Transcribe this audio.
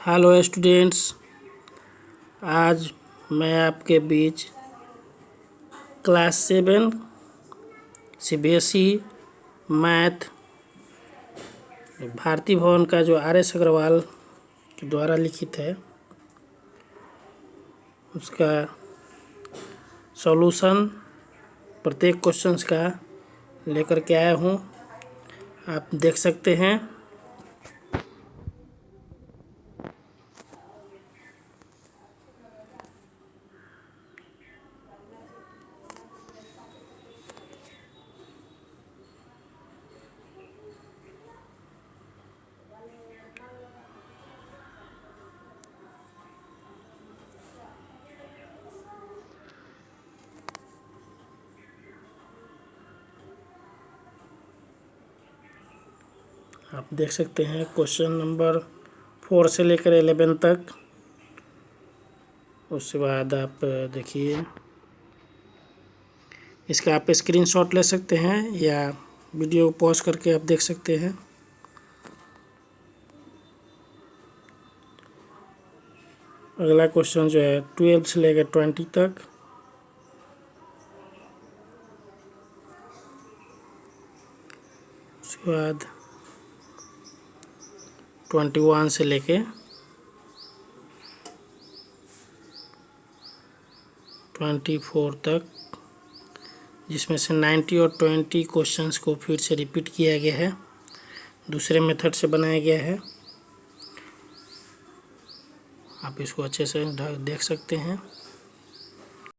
Hello students, आज मैं आपके बीच क्लास 7 cbse मैथ भारती भवन का जो RS अग्रवाल के द्वारा लिखित है उसका सॉल्यूशन प्रत्येक क्वेश्चंस का लेकर के आया हूँ। आप देख सकते हैं। आप देख सकते हैं क्वेश्चन नंबर 4 से लेकर 11 तक। उसके बाद आप देखिए, इसका आप स्क्रीनशॉट ले सकते हैं या वीडियो पॉज करके आप देख सकते हैं। अगला क्वेश्चन जो है 12 से लेकर 20 तक। उसके बाद 21 से लेके 24 तक, जिसमें से 90 और 20 क्वेश्चंस को फिर से रिपीट किया गया है, दूसरे मेथड से बनाया गया है। आप इसको अच्छे से देख सकते हैं।